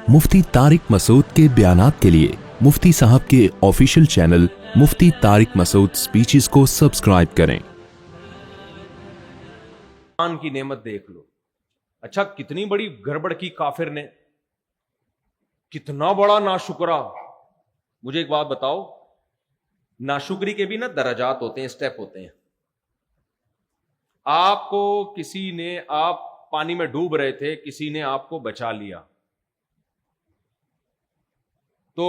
مفتی طارق مسعود کے بیانات کے لیے مفتی صاحب کے آفیشیل چینل مفتی طارق مسعود سپیچز کو سبسکرائب کریں۔ ایمان کی نعمت دیکھ لو، اچھا کتنی بڑی گڑبڑ کی کافر نے، کتنا بڑا ناشکرا۔ مجھے ایک بات بتاؤ، ناشکری کے بھی نا درجات ہوتے ہیں، سٹیپ ہوتے ہیں۔ آپ کو کسی نے، آپ پانی میں ڈوب رہے تھے، کسی نے آپ کو بچا لیا، تو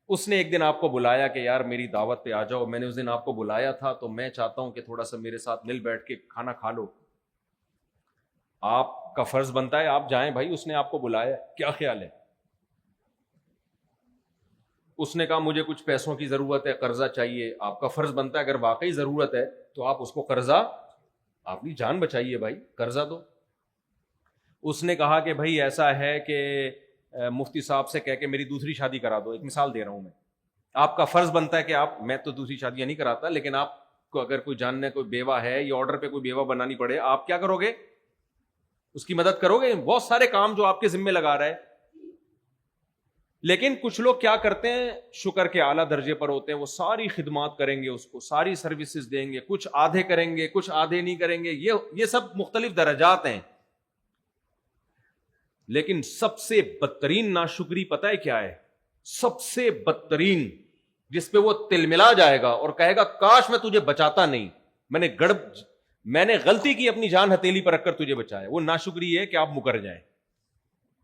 اس نے ایک دن آپ کو بلایا کہ یار میری دعوت پہ آ جاؤ، میں نے اس دن آپ کو بلایا تھا تو میں چاہتا ہوں کہ تھوڑا سا میرے ساتھ مل بیٹھ کے کھانا کھا لو۔ آپ کا فرض بنتا ہے آپ جائیں بھائی، اس نے آپ کو بلایا، کیا خیال ہے؟ اس نے کہا مجھے کچھ پیسوں کی ضرورت ہے، قرضہ چاہیے، آپ کا فرض بنتا ہے اگر واقعی ضرورت ہے تو آپ اس کو قرضہ، آپ کی جان بچائیے بھائی، قرضہ دو۔ اس نے کہا کہ بھائی ایسا ہے کہ مفتی صاحب سے کہہ کے میری دوسری شادی کرا دو، ایک مثال دے رہا ہوں میں۔ آپ کا فرض بنتا ہے کہ آپ، میں تو دوسری شادیاں نہیں کراتا، لیکن آپ کو اگر کوئی جاننے کوئی بیوہ ہے یا آرڈر پہ کوئی بیوہ بنانی پڑے، آپ کیا کرو گے؟ اس کی مدد کرو گے؟ بہت سارے کام جو آپ کے ذمہ لگا رہا ہے۔ لیکن کچھ لوگ کیا کرتے ہیں، شکر کے اعلیٰ درجے پر ہوتے ہیں، وہ ساری خدمات کریں گے، اس کو ساری سروسز دیں گے، کچھ آدھے کریں گے، کچھ آدھے نہیں کریں گے، یہ سب مختلف درجات ہیں۔ لیکن سب سے بدترین ناشکری پتہ ہے کیا ہے؟ سب سے بدترین، جس پہ وہ تلملا جائے گا اور کہے گا کاش میں تجھے بچاتا نہیں، میں نے غلطی کی اپنی جان ہتھیلی پر رکھ کر تجھے بچایا۔ وہ ناشکری ہے کہ آپ مکر جائیں،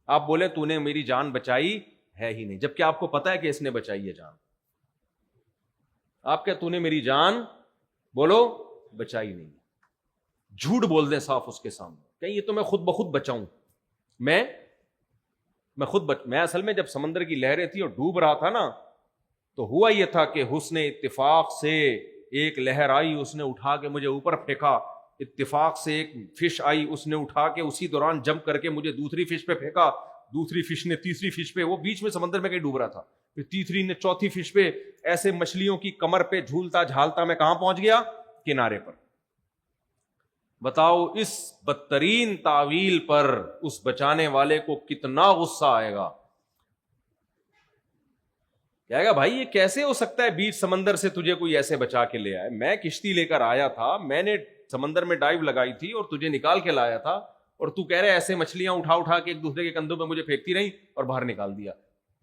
آپ بولے تو نے میری جان بچائی ہے ہی نہیں، جبکہ آپ کو پتا ہے کہ اس نے بچائی ہے جان۔ آپ کیا تو نے میری جان، بولو، بچائی نہیں۔ جھوٹ بول دیں صاف اس کے سامنے کہ یہ تو میں خود بخود بچاؤں، میں اصل میں جب سمندر کی لہریں تھی اور ڈوب رہا تھا نا، تو ہوا یہ تھا کہ حسن اتفاق سے ایک لہر آئی، اس نے اٹھا کے مجھے اوپر پھینکا، اتفاق سے ایک فش آئی، اس نے اٹھا کے اسی دوران جمپ کر کے مجھے دوسری فش پہ پھینکا، دوسری فش نے تیسری فش پہ، وہ بیچ میں سمندر میں کہیں ڈوب رہا تھا، پھر تیسری نے چوتھی فش پہ، ایسے مچھلیوں کی کمر پہ جھولتا جھالتا میں کہاں پہنچ گیا؟ کنارے پر۔ بتاؤ اس بدترین تعویل پر اس بچانے والے کو کتنا غصہ آئے گا؟ کہے گا بھائی یہ کیسے ہو سکتا ہے، بیچ سمندر سے تجھے کوئی ایسے بچا کے لے آئے، میں کشتی لے کر آیا تھا، میں نے سمندر میں ڈائیو لگائی تھی اور تجھے نکال کے لایا تھا، اور تو کہہ رہے ایسے مچھلیاں اٹھا اٹھا کے ایک دوسرے کے کندھوں پہ مجھے پھینکتی رہی اور باہر نکال دیا۔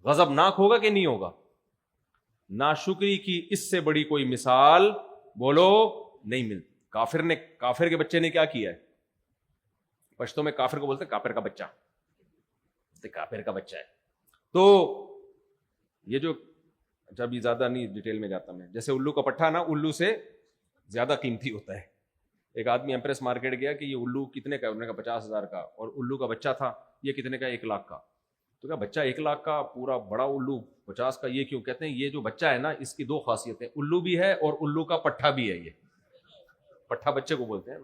غضب ناک ہوگا کہ نہیں ہوگا؟ ناشکری کی اس سے بڑی کوئی مثال بولو نہیں ملتی۔ کافر کے بچے نے کیا کیا ہے؟ پشتوں میں کافر کو بولتے کافر کا بچہ، کافر کا بچہ ہے۔ تو یہ جو، جب یہ زیادہ نہیں ڈیٹیل میں جاتا میں، جیسے الو کا پٹھا نا الو سے زیادہ قیمتی ہوتا ہے۔ ایک آدمی ایمپریس مارکیٹ گیا کہ یہ الو کتنے کا، انہوں نے کہا 50,000 کا، اور الو کا بچہ تھا یہ کتنے کا؟ 1 لاکھ کا۔ تو کہا بچہ 1 لاکھ کا، پورا بڑا الو 50 کا، یہ کیوں؟ کہتے ہیں یہ جو بچہ ہے نا اس کی 2 خاصیتیں، الو بھی ہے اور الو کا پٹھا بھی ہے۔ یہ پٹھا بچے کو بولتے ہیں،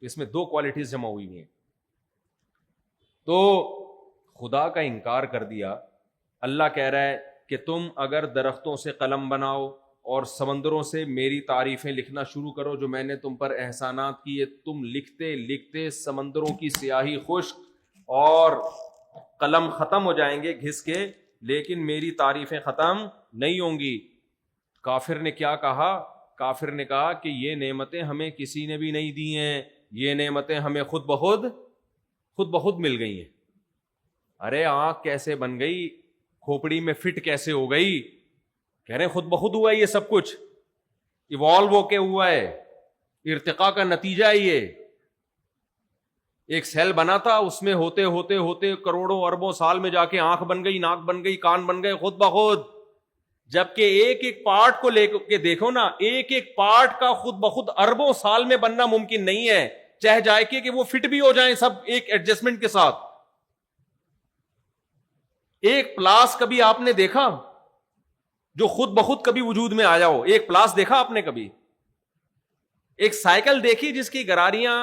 اس میں 2 کوالٹیز جمع ہوئی ہیں۔ تو خدا کا انکار کر دیا۔ اللہ کہہ رہا ہے کہ تم اگر درختوں سے قلم بناؤ اور سمندروں سے میری تعریفیں لکھنا شروع کرو جو میں نے تم پر احسانات کیے، تم لکھتے لکھتے سمندروں کی سیاہی خشک اور قلم ختم ہو جائیں گے گھس کے، لیکن میری تعریفیں ختم نہیں ہوں گی۔ کافر نے کیا کہا؟ کافر نے کہا کہ یہ نعمتیں ہمیں کسی نے بھی نہیں دی ہیں، یہ نعمتیں ہمیں خود بخود مل گئی ہیں۔ ارے آنکھ کیسے بن گئی، کھوپڑی میں فٹ کیسے ہو گئی؟ کہہ رہے ہیں خود بخود ہوا ہے یہ سب کچھ، ایوالو ہو کے ہوا ہے، ارتقاء کا نتیجہ ہے یہ۔ ایک سیل بنا تھا، اس میں ہوتے ہوتے ہوتے کروڑوں اربوں سال میں جا کے آنکھ بن گئی، ناک بن گئی، کان بن گئے خود بخود۔ جبکہ ایک ایک پارٹ کو لے کے دیکھو نا، ایک ایک پارٹ کا خود بخود اربوں سال میں بننا ممکن نہیں ہے، چاہے جائے کہ وہ فٹ بھی ہو جائیں سب ایک ایڈجسٹمنٹ کے ساتھ۔ ایک پلاس کبھی آپ نے دیکھا جو خود بخود کبھی وجود میں آیا ہو؟ ایک پلاس دیکھا آپ نے کبھی؟ ایک سائیکل دیکھی جس کی گراریاں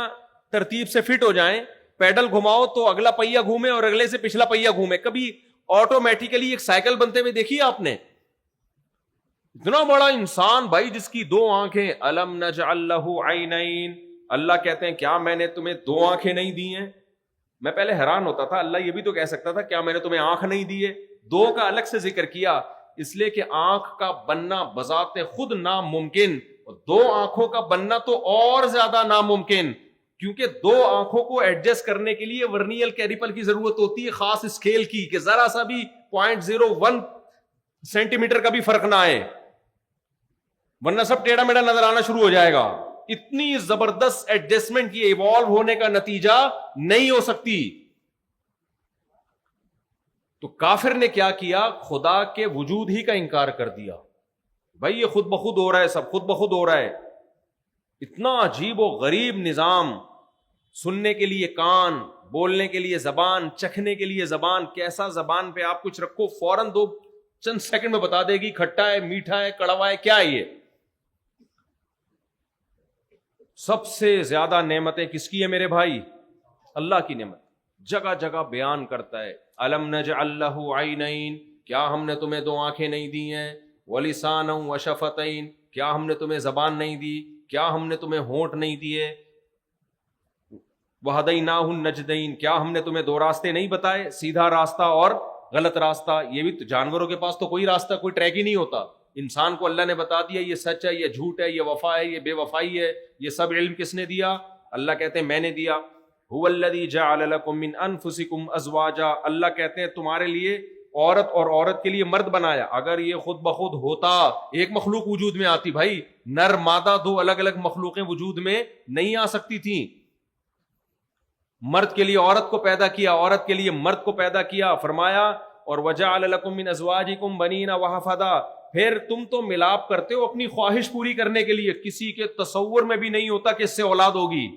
ترتیب سے فٹ ہو جائیں، پیڈل گھماؤ تو اگلا پہیا گھومے اور اگلے سے پچھلا پہیا گھومے؟ کبھی آٹومیٹیکلی ایک سائیکل بنتے ہوئے دیکھی آپ نے؟ اتنا بڑا انسان بھائی جس کی 2 آنکھیں، الم نجعل لہ عینین، اللہ کہتے ہیں کیا میں نے تمہیں 2 آنکھیں نہیں دی ہیں؟ میں پہلے حیران ہوتا تھا, اللہ یہ بھی تو کہہ سکتا تھا کیا میں نے تمہیں آنکھ نہیں دی ہے؟ دو کا الگ سے ذکر کیا اس لیے کہ آنکھ کا بننا بذات خود ناممکن, دو آنکھوں کا بننا تو اور زیادہ ناممکن, کیونکہ دو آنکھوں کو ایڈجسٹ کرنے کے لیے ورنیل کیلیپر کی ضرورت ہوتی ہے, خاص اسکیل کی, کہ ذرا سا بھی 0.01 سینٹی میٹر کا بھی فرق نہ آئے, ورنہ سب ٹیڑھا میڑھا نظر آنا شروع ہو جائے گا. اتنی زبردست ایڈجسٹمنٹ کی ایوالو ہونے کا نتیجہ نہیں ہو سکتی. تو کافر نے کیا کیا؟ خدا کے وجود ہی کا انکار کر دیا. بھائی یہ خود بخود ہو رہا ہے, سب خود بخود ہو رہا ہے. اتنا عجیب و غریب نظام, سننے کے لیے کان, بولنے کے لیے زبان, چکھنے کے لیے زبان. کیسا زبان پہ آپ کچھ رکھو فوراً دو چند سیکنڈ میں بتا دے گی کھٹا ہے, میٹھا ہے, کڑوا ہے, کیا ہے یہ. سب سے زیادہ نعمتیں کس کی ہے میرے بھائی؟ اللہ کی نعمت. جگہ جگہ بیان کرتا ہے الم نجعل لہ عینین, کیا ہم نے تمہیں دو آنکھیں نہیں دی ہیں؟ ولسانا وشفتین, کیا ہم نے تمہیں زبان نہیں دی؟ کیا ہم نے تمہیں ہونٹ نہیں دیے؟ وہدیناہ النجدین, کیا ہم نے تمہیں دو راستے نہیں بتائے, سیدھا راستہ اور غلط راستہ. یہ بھی تو جانوروں کے پاس تو کوئی راستہ, کوئی ٹریک ہی نہیں ہوتا. انسان کو اللہ نے بتا دیا یہ سچ ہے, یہ جھوٹ ہے, یہ وفا ہے, یہ بے وفائی ہے. یہ سب علم کس نے دیا؟ اللہ کہتے ہیں میں نے دیا. هو الذی جعل لکم من انفسکم ازواجا, اللہ کہتے ہیں تمہارے لیے عورت اور عورت کے لیے مرد بنایا. اگر یہ خود بخود ہوتا ایک مخلوق وجود میں آتی, بھائی نر مادہ دو الگ الگ مخلوقیں وجود میں نہیں آ سکتی تھیں. مرد کے لیے عورت کو پیدا کیا, عورت کے لیے مرد کو پیدا کیا. فرمایا اور وجعل لکم من ازواجکم بنین وحفدا, پھر تم تو ملاپ کرتے ہو اپنی خواہش پوری کرنے کے لیے. کسی کے تصور میں بھی نہیں ہوتا کہ اس سے اولاد ہوگی.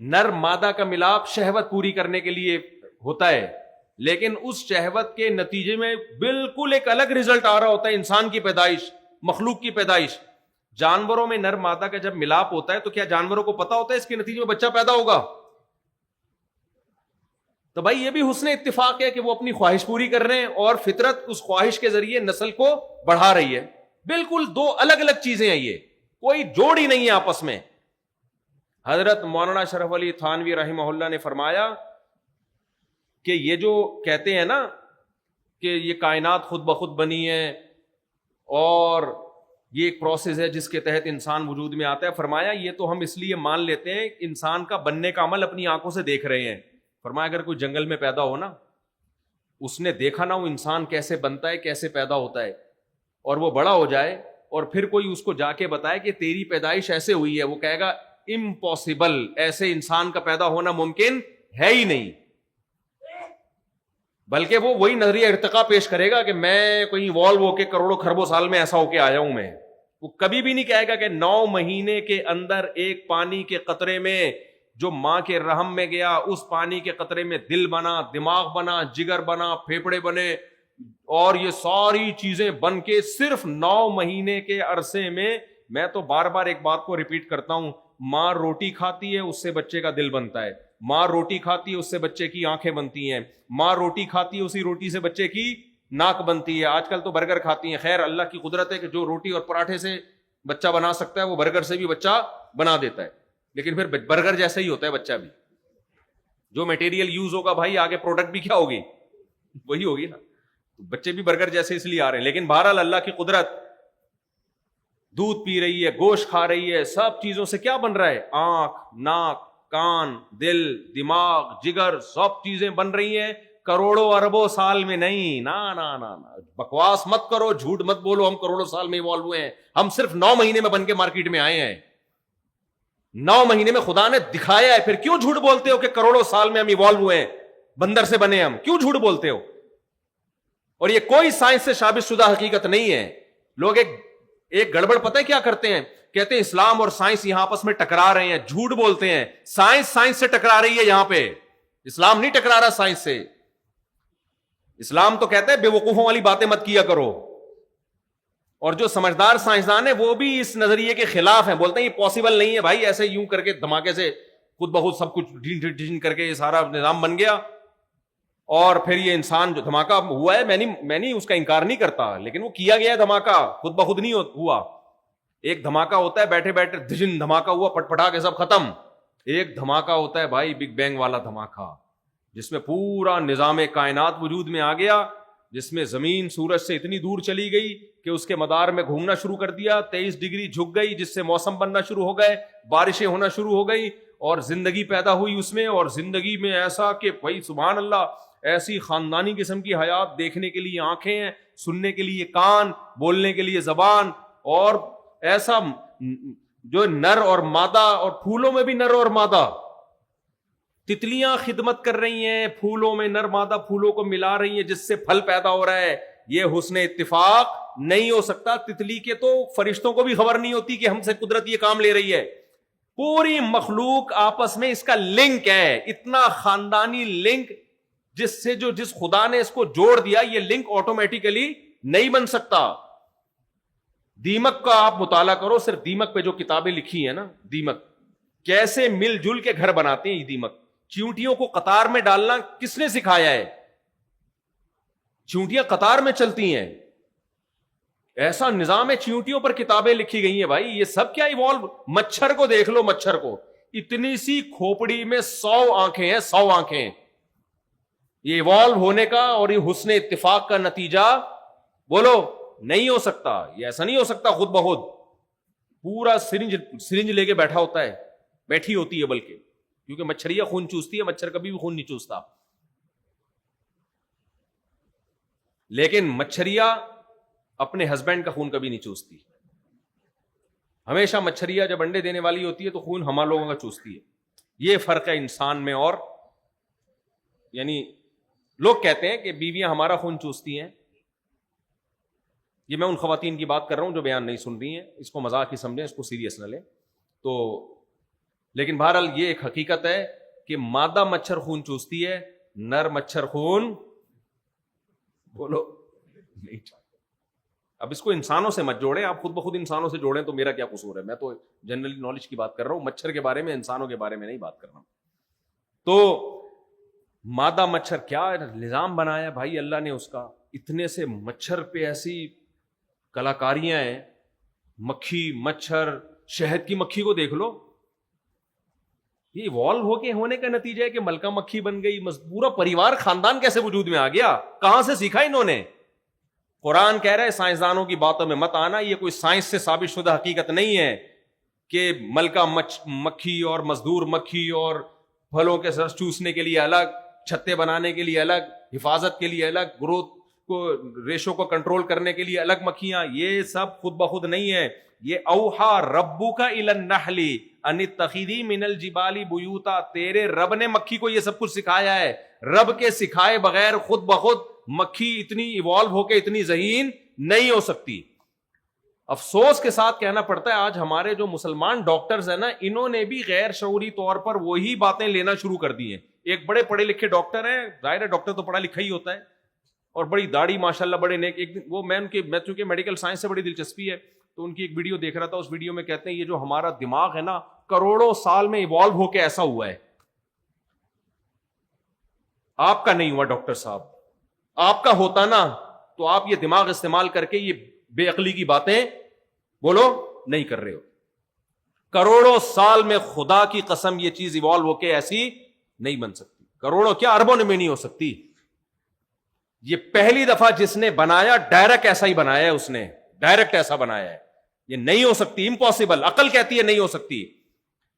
نر مادہ کا ملاپ شہوت پوری کرنے کے لیے ہوتا ہے, لیکن اس شہوت کے نتیجے میں بالکل ایک الگ رزلٹ آ رہا ہوتا ہے. انسان کی پیدائش, مخلوق کی پیدائش. جانوروں میں نر مادہ کا جب ملاپ ہوتا ہے تو کیا جانوروں کو پتا ہوتا ہے اس کے نتیجے میں بچہ پیدا ہوگا؟ تو بھائی یہ بھی حسن اتفاق ہے کہ وہ اپنی خواہش پوری کر رہے ہیں اور فطرت اس خواہش کے ذریعے نسل کو بڑھا رہی ہے. بالکل دو الگ الگ چیزیں ہیں, یہ کوئی جوڑ ہی نہیں ہے آپس میں. حضرت مولانا شرف علی تھانوی رحمہ اللہ نے فرمایا کہ یہ جو کہتے ہیں نا کہ یہ کائنات خود بخود بنی ہے اور یہ ایک پروسیس ہے جس کے تحت انسان وجود میں آتا ہے, فرمایا یہ تو ہم اس لیے مان لیتے ہیں انسان کا بننے کا عمل اپنی آنکھوں سے دیکھ رہے ہیں. فرمایا اگر کوئی جنگل میں پیدا ہو نا, اس نے دیکھا نا وہ انسان کیسے بنتا ہے, کیسے پیدا ہوتا ہے, اور وہ بڑا ہو جائے اور پھر کوئی اس کو جا کے بتائے کہ تیری پیدائش ایسے ہوئی ہے, وہ کہے گا امپاسبل, ایسے انسان کا پیدا ہونا ممکن ہے ہی نہیں. بلکہ وہ وہی نظریہ ارتقا پیش کرے گا کہ میں کوئی ایوالو ہو کے کروڑوں خربوں سال میں ایسا ہو کے آیا ہوں میں. وہ کبھی بھی نہیں کہے گا کہ 9 مہینے کے اندر ایک پانی کے قطرے میں جو ماں کے رحم میں گیا, اس پانی کے قطرے میں دل بنا, دماغ بنا, جگر بنا, پھیپھڑے بنے, اور یہ ساری چیزیں بن کے صرف 9 مہینے کے عرصے میں. میں تو بار بار ایک بات کو ریپیٹ کرتا ہوں, ماں روٹی کھاتی ہے اس سے بچے کا دل بنتا ہے, ماں روٹی کھاتی ہے اس سے بچے کی آنکھیں بنتی ہیں, ماں روٹی کھاتی ہے اسی روٹی سے بچے کی ناک بنتی ہے. آج کل تو برگر کھاتی ہیں, خیر اللہ کی قدرت ہے کہ جو روٹی اور پراٹھے سے بچہ بنا سکتا ہے وہ برگر سے بھی بچہ بنا دیتا ہے, لیکن پھر برگر جیسا ہی ہوتا ہے بچہ بھی. جو میٹیریل یوز ہوگا بھائی آگے پروڈکٹ بھی کیا ہوگی, وہی ہوگی نا. بچے بھی برگر جیسے اس لیے آ رہے ہیں, لیکن بہرحال اللہ کی قدرت, دودھ پی رہی ہے, گوشت کھا رہی ہے, سب چیزوں سے کیا بن رہا ہے؟ آنکھ, ناک, کان, دل, دماغ, جگر, سب چیزیں بن رہی ہیں کروڑوں اربوں سال میں نہیں. نا نا نا نا, بکواس مت کرو, جھوٹ مت بولو ہم کروڑوں سال میں ایوالو ہوئے ہیں. ہم صرف 9 مہینے میں بن کے مارکیٹ میں آئے ہیں. 9 مہینے میں خدا نے دکھایا ہے. پھر کیوں جھوٹ بولتے ہو کہ کروڑوں سال میں ہم ایوالو ہوئے ہیں, بندر سے بنے ہم؟ کیوں جھوٹ بولتے ہو؟ اور یہ کوئی سائنس سے ثابت شدہ حقیقت نہیں ہے. لوگ ایک گڑبڑ پتہ ہے کیا کرتے ہیں, کہتے ہیں اسلام اور سائنس یہاں آپس میں ٹکرا رہے ہیں. جھوٹ بولتے ہیں. سائنس سے ٹکرا رہی ہے یہاں پہ, اسلام نہیں ٹکرا رہا سائنس سے. اسلام تو کہتا ہے بے وقوفوں والی باتیں مت کیا کرو, اور جو سمجھدار سائنسدان ہیں وہ بھی اس نظریے کے خلاف ہیں, بولتے ہیں یہ پاسبل نہیں ہے بھائی, ایسے یوں کر کے دھماکے سے خود بخود سب کچھ ڈیزائن کر کے یہ سارا نظام بن گیا, اور پھر یہ انسان جو دھماکہ ہوا ہے, میں نہیں اس کا انکار نہیں کرتا, لیکن وہ کیا گیا دھماکہ, خود بخود نہیں ہوا. ایک دھماکہ ہوتا ہے بیٹھے بیٹھے دھماکہ ہوا, پٹ پٹا کے سب ختم. ایک دھماکہ ہوتا ہے بھائی بگ بینگ والا دھماکہ, جس میں پورا نظام کائنات وجود میں آ گیا, جس میں زمین سورج سے اتنی دور چلی گئی کہ اس کے مدار میں گھومنا شروع کر دیا, 23 ڈگری جھک گئی, جس سے موسم بننا شروع ہو گئے, بارشیں ہونا شروع ہو گئی, اور زندگی پیدا ہوئی اس میں. اور زندگی میں ایسا کہ بھائی سبحان اللہ, ایسی خاندانی قسم کی حیات, دیکھنے کے لیے آنکھیں ہیں, سننے کے لیے کان, بولنے کے لیے زبان, اور ایسا جو نر اور مادہ, اور پھولوں میں بھی نر اور مادہ, تتلیاں خدمت کر رہی ہیں پھولوں میں, نر مادہ پھولوں کو ملا رہی ہیں جس سے پھل پیدا ہو رہا ہے. یہ حسن اتفاق نہیں ہو سکتا. تتلی کے تو فرشتوں کو بھی خبر نہیں ہوتی کہ ہم سے قدرت یہ کام لے رہی ہے. پوری مخلوق آپس میں اس کا لنک ہے, اتنا خاندانی لنک, جس خدا نے اس کو جوڑ دیا, یہ لنک آٹومیٹیکلی نہیں بن سکتا. دیمک کا آپ مطالعہ کرو, صرف دیمک پہ جو کتابیں لکھی ہیں نا, دیمک کیسے مل جل کے گھر بناتے ہیں. یہ دیمک چیونٹیوں کو قطار میں ڈالنا کس نے سکھایا ہے؟ چیونٹیاں قطار میں چلتی ہیں, ایسا نظام ہے, چیونٹیوں پر کتابیں لکھی گئی ہیں بھائی. یہ سب کیا ایوالو. مچھر کو دیکھ لو, مچھر کو اتنی سی کھوپڑی میں 100 آنکھیں ہیں, 100 آنکھیں. یہ ایوالو ہونے کا اور یہ حسن اتفاق کا نتیجہ بولو نہیں ہو سکتا. یہ ایسا نہیں ہو سکتا خود بخود. پورا سرنج لے کے بیٹھا ہوتا ہے, بیٹھی ہوتی ہے بلکہ, کیونکہ مچھریا خون چوستی ہے, مچھر کبھی بھی خون نہیں چوستا. لیکن مچھریا اپنے ہسبینڈ کا خون کبھی نہیں چوستی. ہمیشہ مچھریا جب انڈے دینے والی ہوتی ہے تو خون ہم لوگوں کا چوستی ہے. یہ فرق ہے انسان میں. اور یعنی لوگ کہتے ہیں کہ بیویاں ہمارا خون چوستی ہیں. یہ میں ان خواتین کی بات کر رہا ہوں جو بیان نہیں سن رہی ہیں, اس کو مذاق ہی سمجھیں, اس کو سیریس نہ لیں. تو لیکن بہرحال یہ ایک حقیقت ہے کہ مادہ مچھر خون چوستی ہے, نر مچھر خون بولو نہیں چاہتے. اب اس کو انسانوں سے مت جوڑیں, آپ خود بخود انسانوں سے جوڑیں تو میرا کیا قصور ہے. میں تو جنرلی نالج کی بات کر رہا ہوں, مچھر کے بارے میں, انسانوں کے بارے میں نہیں بات کر رہا ہوں. تو مادہ مچھر کیا نظام بنایا بھائی اللہ نے اس کا. اتنے سے مچھر پہ ایسی کلاکاریاں ہیں. مکھی, مچھر, شہد کی مکھی کو دیکھ لو. یہ ایوالو ہو کے ہونے کا نتیجہ ہے کہ ملکہ مکھی بن گئی. پورا پریوار, خاندان کیسے وجود میں آ گیا؟ کہاں سے سیکھا انہوں نے؟ قرآن کہہ رہا ہے سائنسدانوں کی باتوں میں مت آنا. یہ کوئی سائنس سے ثابت شدہ حقیقت نہیں ہے کہ ملکہ مکھی اور مزدور مکھی اور پھلوں کے رس چوسنے کے لیے الگ, چھتے بنانے کے لیے الگ, حفاظت کے لیے الگ, گروتھ کو, ریشو کو کنٹرول کرنے کے لیے الگ مکھیاں. یہ سب خود بخود نہیں ہے. یہ اوحا ربک الی النحل ان اتخذی من الجبال بیوتا. تیرے رب نے مکھی کو یہ سب کچھ سکھایا ہے. رب کے سکھائے بغیر خود بخود مکھی اتنی ایوالو ہو کے اتنی ذہین نہیں ہو سکتی. افسوس کے ساتھ کہنا پڑتا ہے آج ہمارے جو مسلمان ڈاکٹرز ہیں نا, انہوں نے بھی غیر شعوری طور پر وہی باتیں لینا شروع کر دی ہیں. ایک بڑے پڑھے لکھے ڈاکٹر ہیں, ظاہر ہے ڈاکٹر تو پڑھا لکھا ہی ہوتا ہے, اور بڑی داڑھی ماشاءاللہ بڑے نیک. ایک وہ میں چونکہ میڈیکل سائنس سے بڑی دلچسپی ہے تو ان کی ایک ویڈیو دیکھ رہا تھا. اس ویڈیو میں کہتے ہیں یہ جو ہمارا دماغ ہے نا, کروڑوں سال میں ایوالو ہو کے ایسا ہوا ہے. آپ کا نہیں ہوا ڈاکٹر صاحب. آپ کا ہوتا نا تو آپ یہ دماغ استعمال کر کے یہ بے عقلی کی باتیں بولو نہیں کر رہے ہو. کروڑوں سال میں خدا کی قسم یہ چیز ایوالو ہو کے ایسی نہیں بن سکتی. کروڑوں کیا اربوں میں نہیں ہو سکتی. یہ پہلی دفعہ جس نے بنایا ڈائریکٹ ایسا ہی بنایا ہے, اس نے ڈائریکٹ ایسا بنایا ہے. یہ نہیں ہو سکتی, امپاسبل. عقل کہتی ہے نہیں ہو سکتی,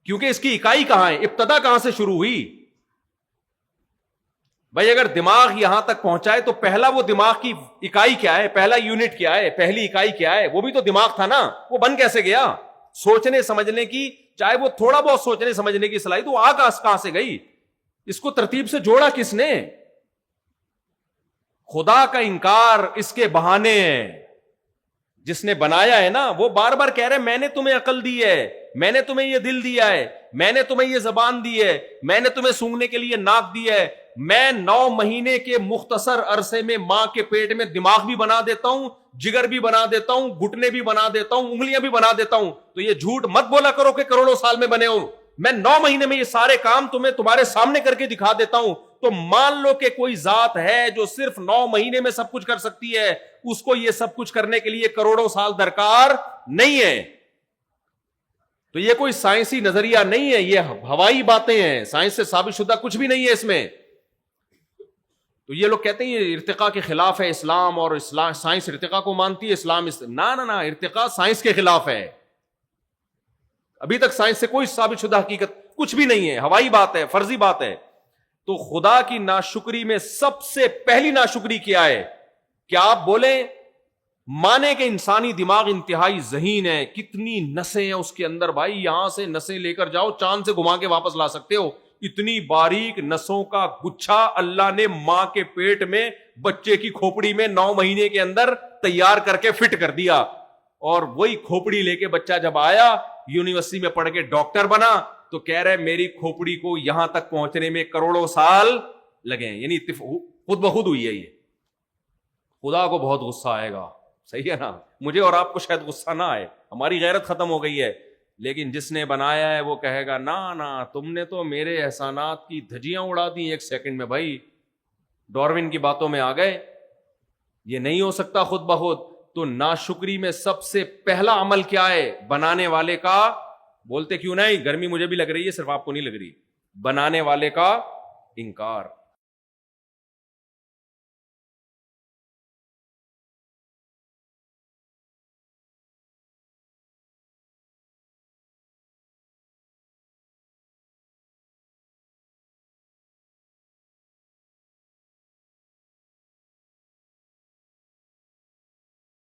کیونکہ اس کی اکائی کہاں ہے, ابتدا کہاں سے شروع ہوئی. بھائی اگر دماغ یہاں تک پہنچائے تو پہلا وہ دماغ کی اکائی کیا ہے, پہلا یونٹ کیا ہے, پہلی اکائی کیا ہے؟ وہ بھی تو دماغ تھا نا. وہ بن کیسے گیا؟ سوچنے سمجھنے کی, چاہے وہ تھوڑا بہت سوچنے سمجھنے کی صلاحیت, تو کہاں سے گئی؟ اس کو ترتیب سے جوڑا کس نے؟ خدا کا انکار اس کے بہانے ہیں. جس نے بنایا ہے نا وہ بار بار کہہ رہے میں نے تمہیں عقل دی ہے, میں نے تمہیں یہ دل دیا ہے, میں نے تمہیں یہ زبان دی ہے, میں نے تمہیں سونگنے کے لیے ناک دی ہے. میں 9 مہینے کے مختصر عرصے میں ماں کے پیٹ میں دماغ بھی بنا دیتا ہوں, جگر بھی بنا دیتا ہوں, گھٹنے بھی بنا دیتا ہوں, انگلیاں بھی بنا دیتا ہوں. تو یہ جھوٹ مت بولا کرو کہ کروڑوں سال میں بنے ہو. میں 9 مہینے میں یہ سارے کام تمہارے سامنے کر کے دکھا دیتا ہوں. تو مان لو کہ کوئی ذات ہے جو صرف 9 مہینے میں سب کچھ کر سکتی ہے, اس کو یہ سب کچھ کرنے کے لیے کروڑوں سال درکار نہیں ہے. تو یہ کوئی سائنسی نظریہ نہیں ہے, یہ ہوائی باتیں ہیں, سائنس سے ثابت شدہ کچھ بھی نہیں ہے اس میں. تو یہ لوگ کہتے ہیں یہ ارتقاء کے خلاف ہے اسلام, اور اسلام سائنس ارتقاء کو مانتی ہے, اسلام نہ ارتقاء سائنس کے خلاف ہے. ابھی تک سائنس سے کوئی ثابت شدہ حقیقت کچھ بھی نہیں ہے, ہوائی بات ہے, فرضی بات ہے. تو خدا کی ناشکری میں سب سے پہلی ناشکری کیا ہے؟ کیا آپ بولیں مانے کہ انسانی دماغ انتہائی ذہین ہے, کتنی نسیں ہیں اس کے اندر بھائی, یہاں سے نسیں لے کر جاؤ چاند سے گھما کے واپس لا سکتے ہو, اتنی باریک نسوں کا گچھا اللہ نے ماں کے پیٹ میں بچے کی کھوپڑی میں 9 مہینے کے اندر تیار کر کے فٹ کر دیا, اور وہی کھوپڑی لے کے بچہ جب آیا یونیورسٹی میں پڑھ کے ڈاکٹر بنا تو کہہ رہے میری کھوپڑی کو یہاں تک پہنچنے میں کروڑوں سال لگے ہیں. یعنی خود بخود ہوئی ہے یہ. خدا کو بہت غصہ آئے گا, صحیح ہے نا. مجھے اور آپ کو شاید غصہ نہ آئے, ہماری غیرت ختم ہو گئی ہے, لیکن جس نے بنایا ہے وہ کہے گا نا تم نے تو میرے احسانات کی دھجیاں اڑا دی 1 سیکنڈ میں بھائی, ڈاروین کی باتوں میں آ گئے, یہ نہیں ہو سکتا خود بخود. تو ناشکری میں سب سے پہلا عمل کیا ہے بنانے والے کا؟ بولتے کیوں نہیں, گرمی مجھے بھی لگ رہی ہے, صرف آپ کو نہیں لگ رہی, بنانے والے کا انکار.